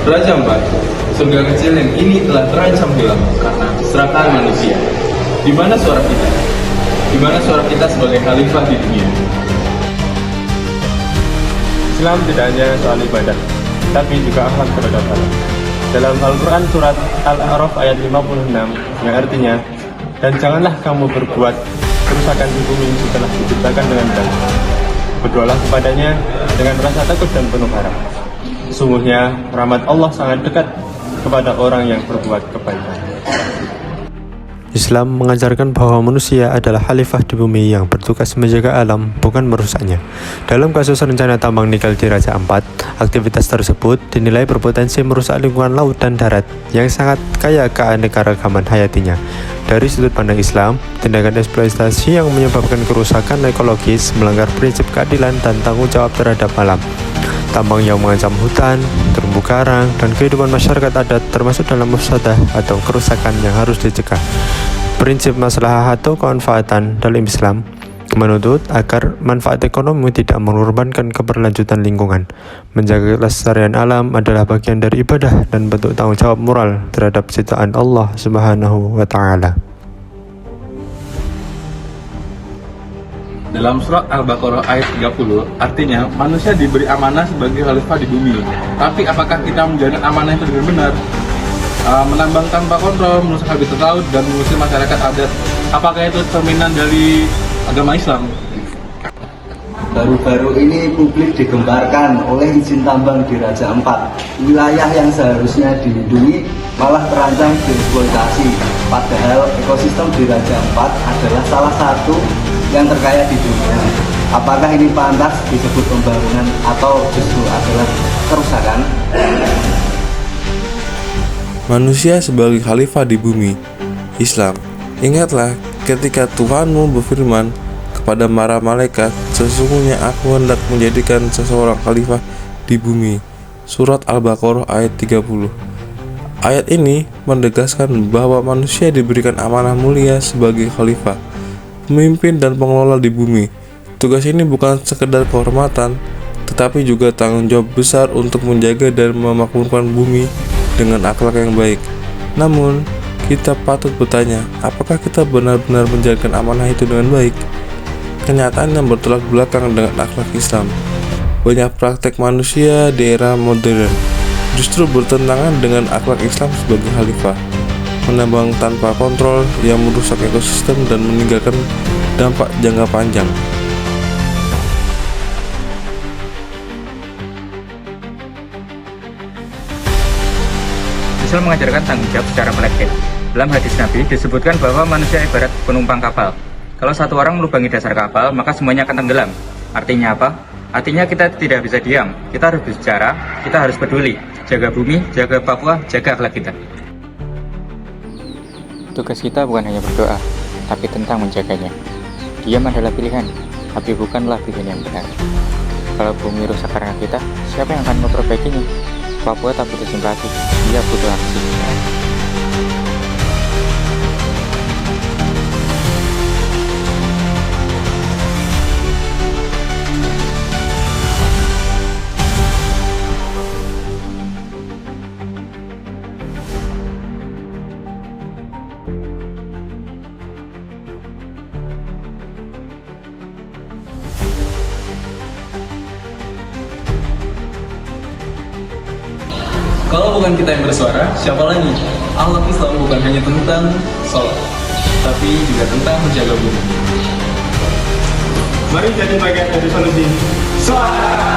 Raja 4, surga kecil yang ini telah terancam hilang karena keserakahan manusia. Di mana suara kita? Di mana suara kita sebagai khalifah di dunia? Islam tidak hanya soal ibadah, tapi juga akhlak terhadap Allah. Dalam Al-Quran surat Al-A'raf ayat 56 yang artinya, dan janganlah kamu berbuat kerusakan di bumi setelah diciptakan dengan baik. Berdoalah kepadanya dengan rasa takut dan penuh harap. Sesungguhnya rahmat Allah sangat dekat kepada orang yang berbuat kebaikan. Islam mengajarkan bahwa manusia adalah khalifah di bumi yang bertugas menjaga alam, bukan merusaknya. Dalam kasus rencana tambang nikel di Raja Ampat, aktivitas tersebut dinilai berpotensi merusak lingkungan laut dan darat yang sangat kaya keanekaragaman hayatinya. Dari sudut pandang Islam, tindakan eksploitasi yang menyebabkan kerusakan ekologis melanggar prinsip keadilan dan tanggung jawab terhadap alam. Tambang yang mengancam hutan, terumbu karang, dan kehidupan masyarakat adat termasuk dalam mafsadah atau kerusakan yang harus dicegah. Prinsip maslahah atau kemanfaatan dalam Islam menuntut agar manfaat ekonomi tidak mengorbankan keberlanjutan lingkungan. Menjaga kelestarian alam adalah bagian dari ibadah dan bentuk tanggung jawab moral terhadap ciptaan Allah Subhanahu wa Ta'ala. Dalam surat Al-Baqarah ayat 30, artinya manusia diberi amanah sebagai khalifah di bumi. Tapi apakah kita menjalankan amanah itu dengan benar? Menambang tanpa kontrol, merusak habitat laut, dan mengusir masyarakat adat. Apakah itu cerminan dari agama Islam? Baru-baru ini publik digembarkan oleh izin tambang di Raja Ampat. Wilayah yang seharusnya dilindungi malah terancam dieksploitasi. Padahal ekosistem di Raja Ampat adalah salah satu yang terkaya di dunia. Apakah ini pantas disebut pembangunan atau justru adalah kerusakan? Manusia sebagai khalifah di bumi. Islam, ingatlah ketika Tuhanmu berfirman kepada para malaikat, sesungguhnya aku hendak menjadikan seseorang khalifah di bumi. Surat Al-Baqarah ayat 30. Ayat ini menegaskan bahwa manusia diberikan amanah mulia sebagai khalifah, pemimpin dan pengelola di bumi. Tugas ini bukan sekedar kehormatan, tetapi juga tanggung jawab besar untuk menjaga dan memakmurkan bumi dengan akhlak yang baik. Namun, kita patut bertanya, apakah kita benar-benar menjalankan amanah itu dengan baik? Kenyataan yang bertolak belakang dengan akhlak Islam. Banyak praktek manusia di era modern justru bertentangan dengan akhlak Islam sebagai khalifah. Menambang tanpa kontrol yang merusak ekosistem dan meninggalkan dampak jangka panjang. Islam mengajarkan tanggung jawab secara kolektif. Dalam hadis Nabi disebutkan bahwa manusia ibarat penumpang kapal. Kalau satu orang melubangi dasar kapal, maka semuanya akan tenggelam. Artinya apa? Artinya kita tidak bisa diam. Kita harus bicara, kita harus peduli. Jaga bumi, jaga Papua, jaga akhlak kita. Tugas kita bukan hanya berdoa, tapi tentang menjaganya. Diam adalah pilihan, tapi bukanlah pilihan yang benar. Kalau bumi rusak karena kita, siapa yang akan memperbaikinya? Papua tak butuh simpati, dia butuh aksi. Kalau bukan kita yang bersuara, siapa lagi? Akhlak Islam bukan hanya tentang sholat, tapi juga tentang menjaga bumi. Mari jadi bagian dari solusi. Suara